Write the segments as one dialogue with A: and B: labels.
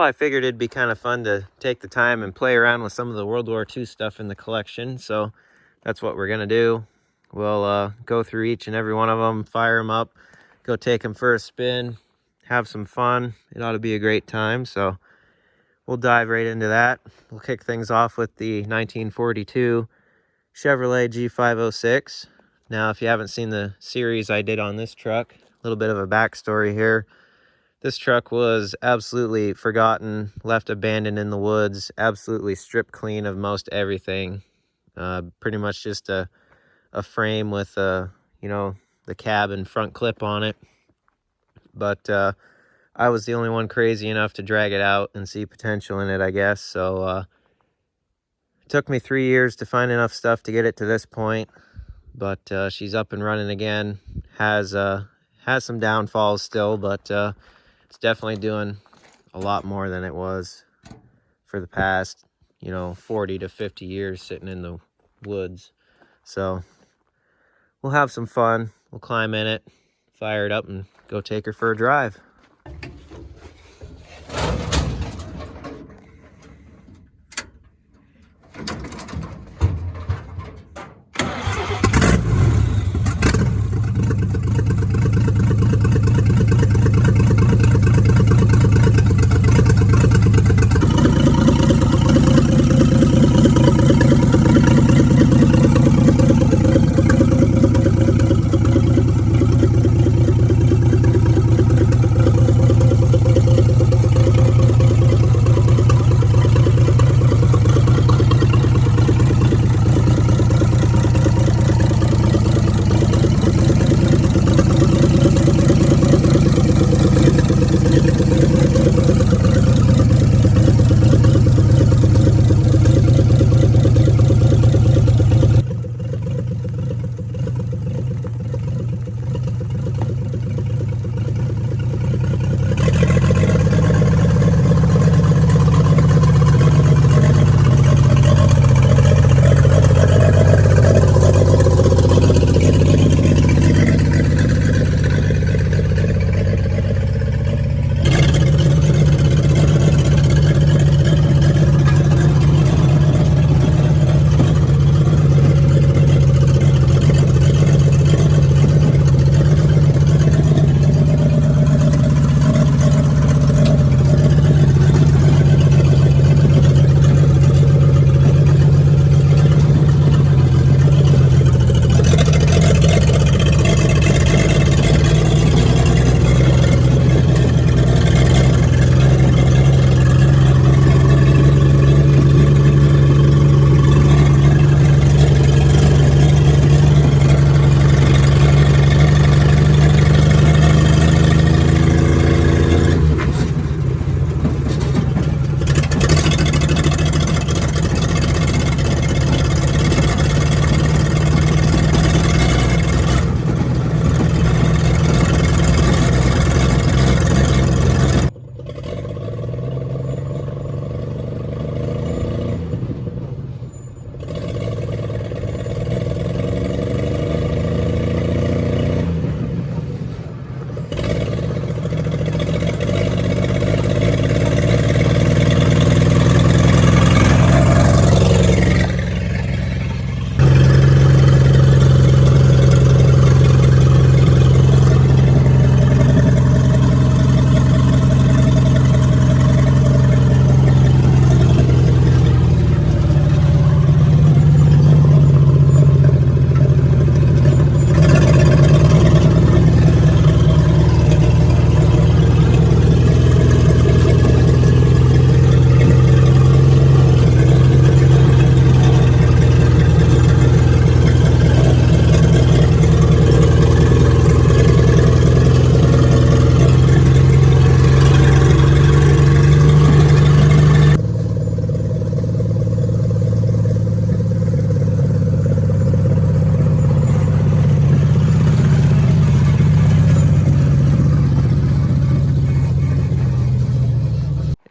A: I figured it'd be kind of fun to take the time and play around with some of the World War II stuff in the collection. So that's what we're gonna do. We'll go through each and every one of them, fire them up, go take them for a spin, have some fun. It ought to be a great time. So we'll dive right into that. We'll kick things off with the 1942 Chevrolet G506. Now, if you haven't seen the series I did on this truck, a little bit of a backstory here. This truck was absolutely forgotten, left abandoned in the woods, absolutely stripped clean of most everything. Pretty much just a frame with, you know, the cab and front clip on it. But I was the only one crazy enough to drag it out and see potential in it, I guess. So it took me 3 years to find enough stuff to get it to this point. But she's up and running again. Has some downfalls still, but it's definitely doing a lot more than it was for the past, you know, 40 to 50 years sitting in the woods. So we'll have some fun. We'll climb in it, fire it up, and go take her for a drive.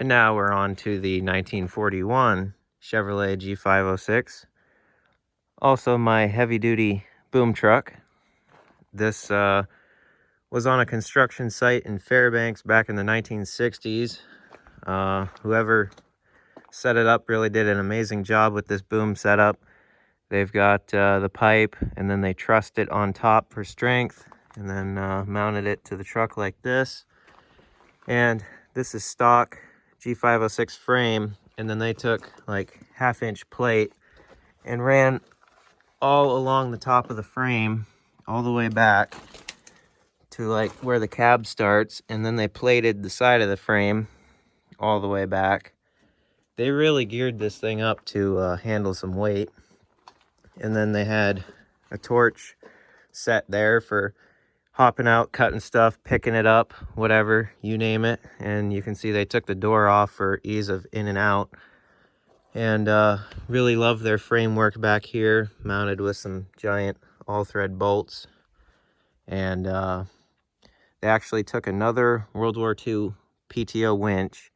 A: And now we're on to the 1941 Chevrolet G506. Also my heavy-duty boom truck. This was on a construction site in Fairbanks back in the 1960s. Whoever set it up really did an amazing job with this boom setup. They've got the pipe, and then they trussed it on top for strength, and then mounted it to the truck like this. And this is stock G506 frame, and then they took like 1/2-inch plate and ran all along the top of the frame all the way back to like where the cab starts, and then they plated the side of the frame all the way back. They really geared this thing up to handle some weight. And then they had a torch set there for hopping out, cutting stuff, picking it up, whatever, you name it. And you can see they took the door off for ease of in and out. And really love their framework back here, mounted with some giant all-thread bolts. And they actually took another World War II PTO winch,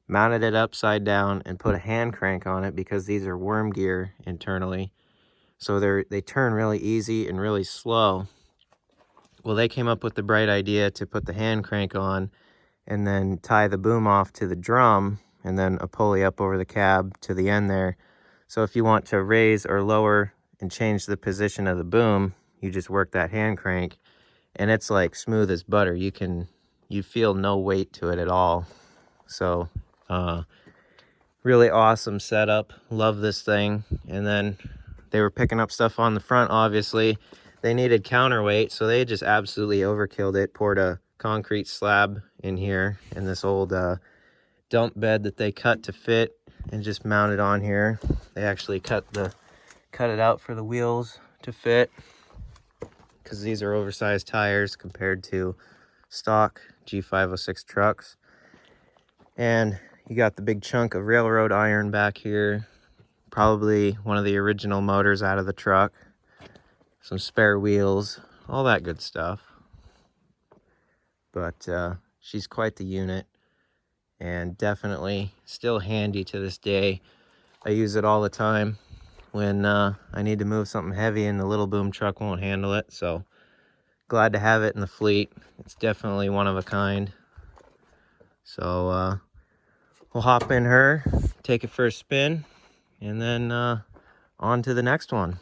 A: mounted it upside down, and put a hand crank on it because these are worm gear internally. So they turn really easy and really slow. Well, they came up with the bright idea to put the hand crank on and then tie the boom off to the drum, and then a pulley up over the cab to the end there. So if you want to raise or lower and change the position of the boom, you just work that hand crank, and it's like smooth as butter. You feel no weight to it at all. So really awesome setup. Love this thing. And then they were picking up stuff on the front, obviously. They needed counterweight, so they just absolutely overkilled it. Poured a concrete slab in here in this old dump bed that they cut to fit and just mounted on here. They actually cut it out for the wheels to fit, because these are oversized tires compared to stock G506 trucks. And you got the big chunk of railroad iron back here. Probably one of the original motors out of the truck. Some spare wheels, all that good stuff. But she's quite the unit, and definitely still handy to this day. I use it all the time when I need to move something heavy and the little boom truck won't handle it. So glad to have it in the fleet. It's definitely one of a kind. So we'll hop in her, take it for a spin, and then on to the next one.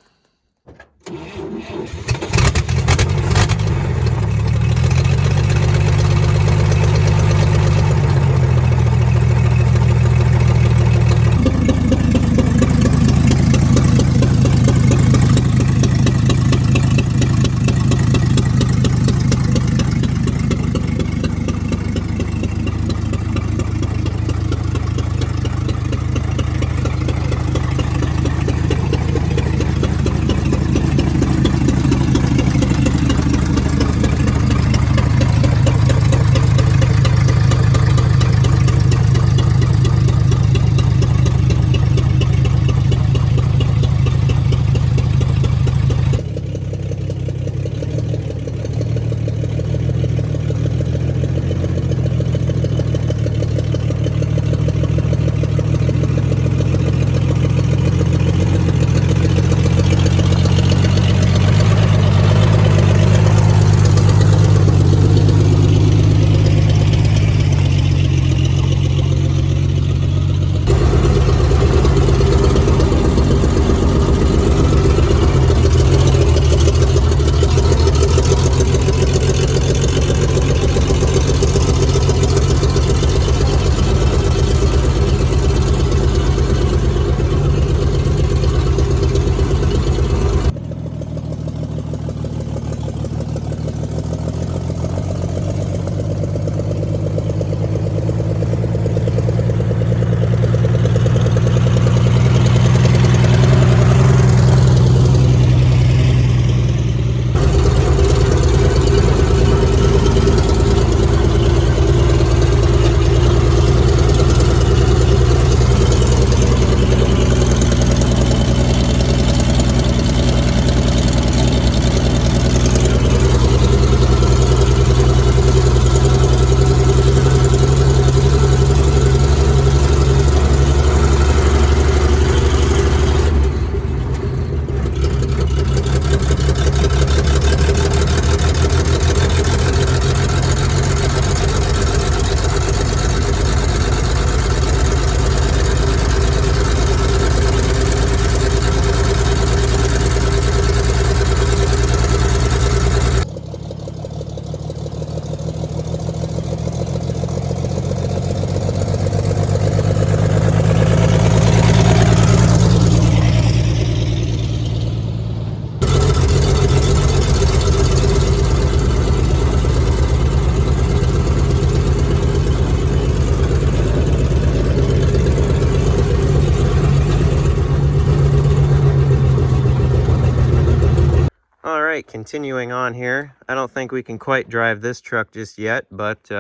A: right, continuing on here. I don't think we can quite drive this truck just yet, but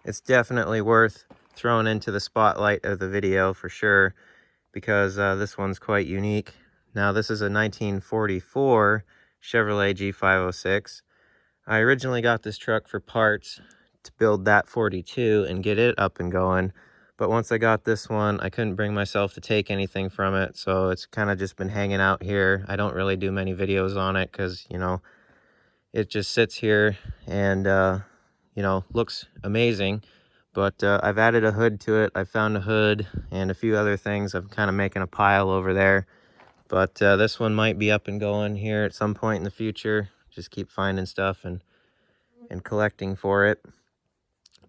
A: it's definitely worth throwing into the spotlight of the video for sure, because this one's quite unique. Now, this is a 1944 Chevrolet G506. I originally got this truck for parts to build that 42 and get it up and going. But once I got this one, I couldn't bring myself to take anything from it. So it's kind of just been hanging out here. I don't really do many videos on it because, you know, it just sits here and, you know, looks amazing. But I've added a hood to it. I found a hood and a few other things. I'm kind of making a pile over there. But this one might be up and going here at some point in the future. Just keep finding stuff and collecting for it.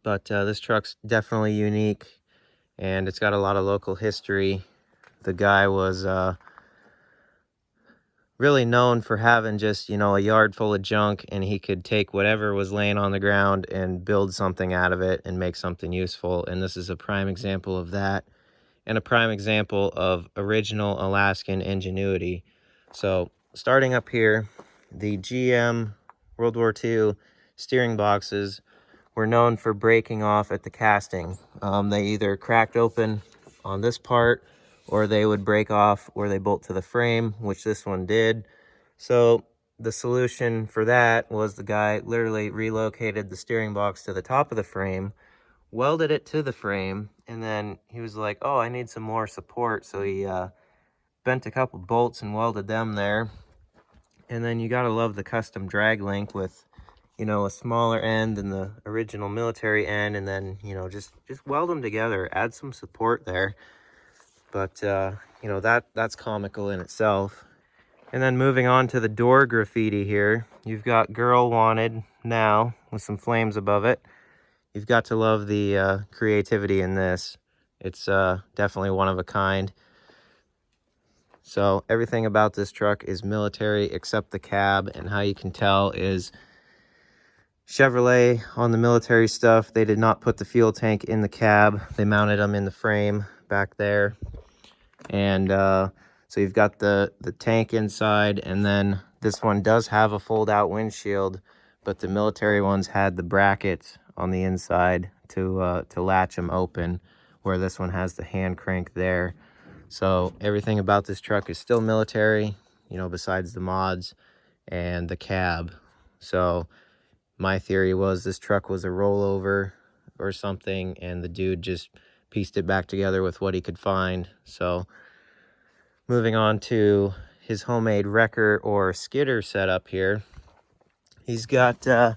A: But this truck's definitely unique, and it's got a lot of local history. The guy was really known for having just, you know, a yard full of junk, and he could take whatever was laying on the ground and build something out of it and make something useful. And this is a prime example of that, and a prime example of original Alaskan ingenuity. So starting up here, the GM World War II steering boxes were known for breaking off at the casting. They either cracked open on this part, or they would break off where they bolt to the frame, which this one did. So the solution for that was the guy literally relocated the steering box to the top of the frame, welded it to the frame, and then he was like, oh, I need some more support. So he bent a couple bolts and welded them there. And then you gotta love the custom drag link with, you know, a smaller end than the original military end, and then, you know, just weld them together, add some support there. But you know, that's comical in itself. And then moving on to the door graffiti here, you've got "Girl Wanted Now" with some flames above it. You've got to love the creativity in this. It's definitely one of a kind. So everything about this truck is military except the cab, and how you can tell is Chevrolet, on the military stuff, they did not put the fuel tank in the cab. They mounted them in the frame back there. And so you've got the tank inside, and then this one does have a fold-out windshield, but the military ones had the brackets on the inside to latch them open, where this one has the hand crank there. So everything about this truck is still military, you know, besides the mods and the cab. So my theory was this truck was a rollover or something, and the dude just pieced it back together with what he could find. So moving on to his homemade wrecker or skidder setup here. He's got the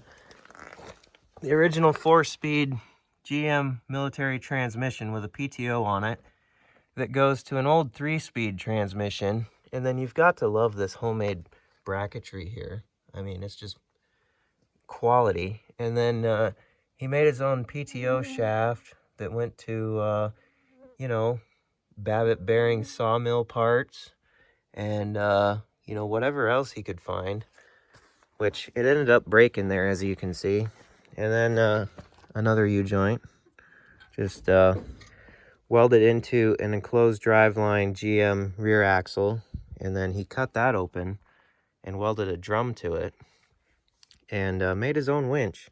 A: original 4-speed GM military transmission with a PTO on it that goes to an old 3-speed transmission. And then you've got to love this homemade bracketry here. I mean, it's just quality. And then he made his own PTO shaft that went to, you know, Babbitt bearing sawmill parts, and, you know, whatever else he could find, which it ended up breaking there, as you can see. And then another U-joint, just welded into an enclosed driveline GM rear axle, and then he cut that open and welded a drum to it, and made his own winch.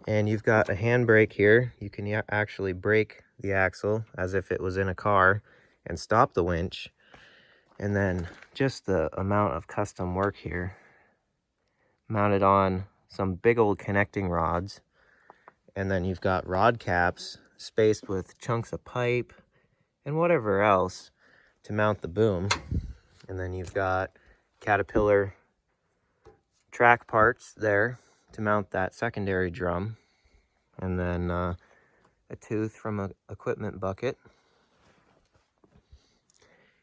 A: And you've got a handbrake here. You can actually brake the axle as if it was in a car and stop the winch. And then just the amount of custom work here, mounted on some big old connecting rods. And then you've got rod caps spaced with chunks of pipe and whatever else to mount the boom. And then you've got Caterpillar track parts there to mount that secondary drum. And then a tooth from an equipment bucket.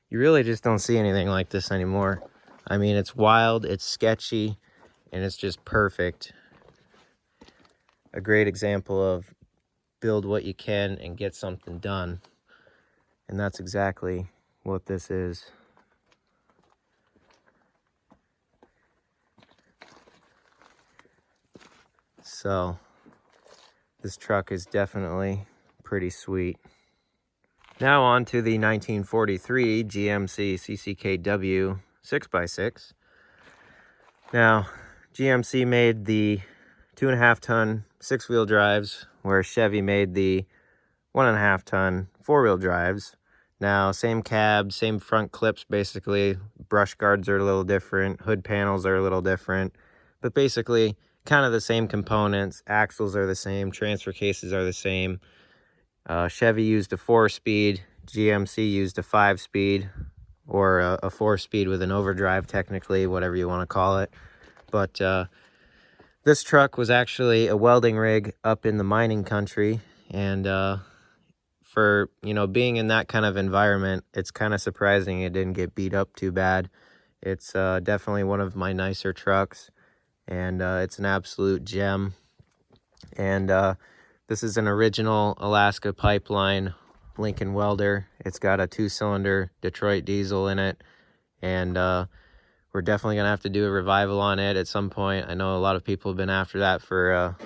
A: You really just don't see anything like this anymore. I mean, it's wild, it's sketchy, and it's just perfect. A great example of build what you can and get something done. And that's exactly what this is. So this truck is definitely pretty sweet. Now on to the 1943 GMC CCKW 6x6. Now, GMC made the 2.5 ton 6-wheel drives, where Chevy made the 1.5 ton 4-wheel drives. Now, same cab, same front clips basically. Brush guards are a little different, hood panels are a little different, but basically kind of the same components. Axles are the same, transfer cases are the same. Chevy used a 4-speed, GMC used a 5-speed, or a 4-speed with an overdrive, technically, whatever you want to call it. But this truck was actually a welding rig up in the mining country, and for, you know, being in that kind of environment, it's kind of surprising it didn't get beat up too bad. It's definitely one of my nicer trucks, and it's an absolute gem. And this is an original Alaska pipeline Lincoln welder. It's got a 2-cylinder Detroit diesel in it, and we're definitely gonna have to do a revival on it at some point. I know a lot of people have been after that for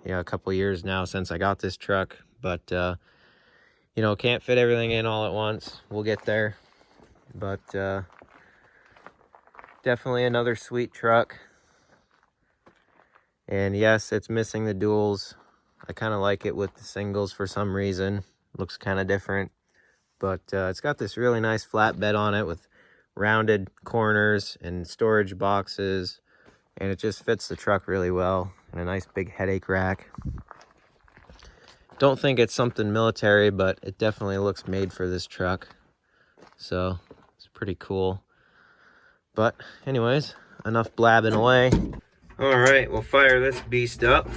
A: you know, a couple years now since I got this truck, but you know, can't fit everything in all at once. We'll get there, but definitely another sweet truck. And yes, it's missing the duals. I kind of like it with the singles for some reason. Looks kind of different, but it's got this really nice flatbed on it with rounded corners and storage boxes, and it just fits the truck really well, and a nice big headache rack. Don't think it's something military, but it definitely looks made for this truck, so it's pretty cool. But anyways, enough blabbing away. All right, we'll fire this beast up.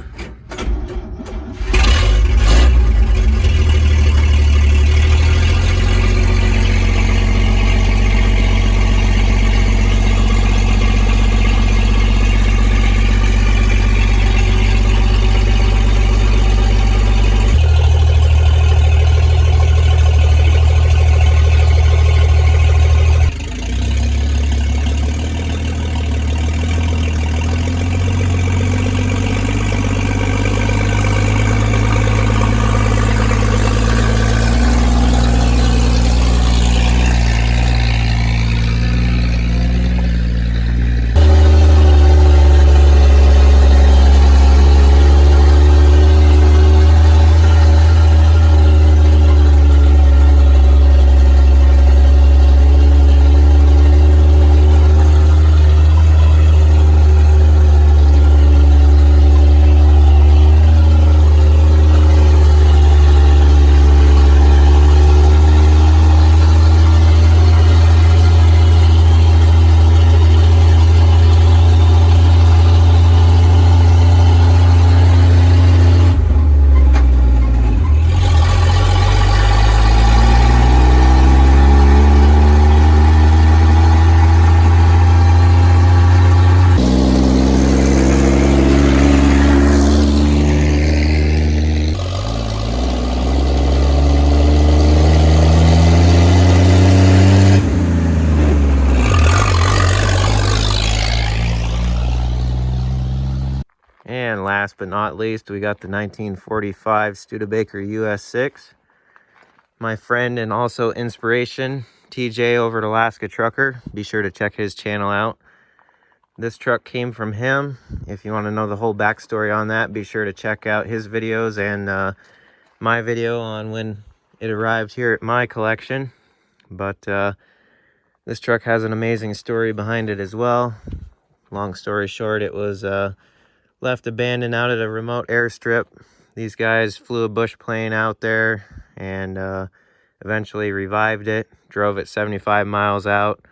A: And last but not least, we got the 1945 Studebaker US6. My friend and also inspiration, TJ over at Alaska Trucker. Be sure to check his channel out. This truck came from him. If you want to know the whole backstory on that, be sure to check out his videos and my video on when it arrived here at my collection. But this truck has an amazing story behind it as well. Long story short, it was left abandoned out at a remote airstrip. These guys flew a bush plane out there and eventually revived it, drove it 75 miles out,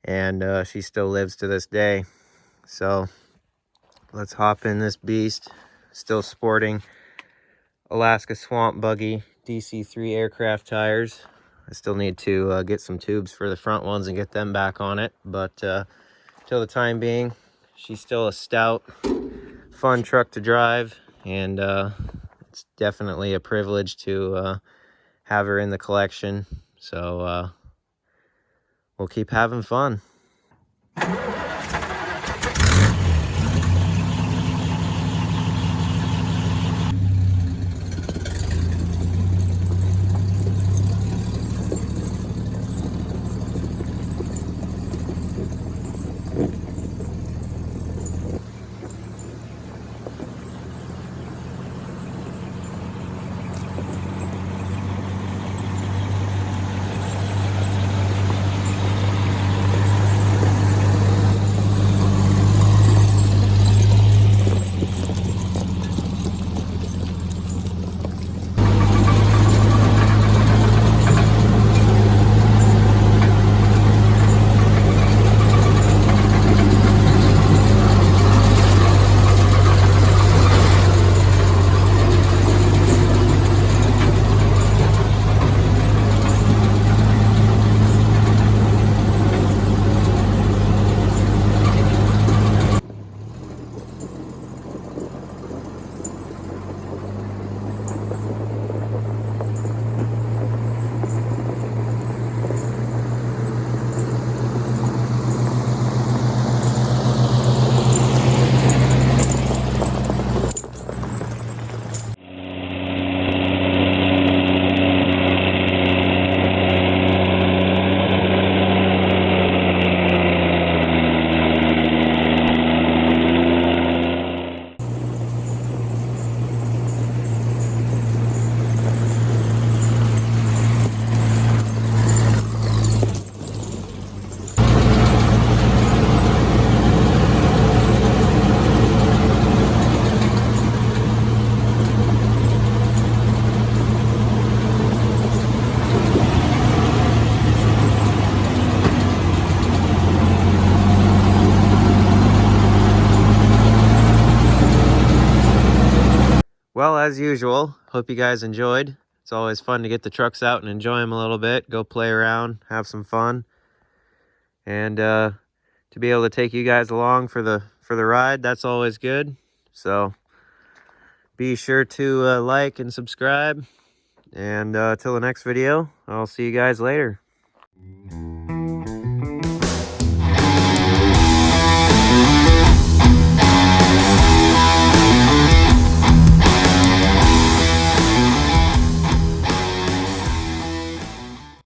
A: and she still lives to this day. So let's hop in this beast. Still sporting Alaska Swamp Buggy DC3 aircraft tires. I still need to get some tubes for the front ones and get them back on it, but till the time being, she's still a stout, fun truck to drive, and it's definitely a privilege to have her in the collection. So we'll keep having fun. well, as usual, hope you guys enjoyed. It's always fun to get the trucks out and enjoy them a little bit, go play around, have some fun, and to be able to take you guys along for the ride, that's always good. So be sure to like and subscribe, and till the next video, I'll see you guys later.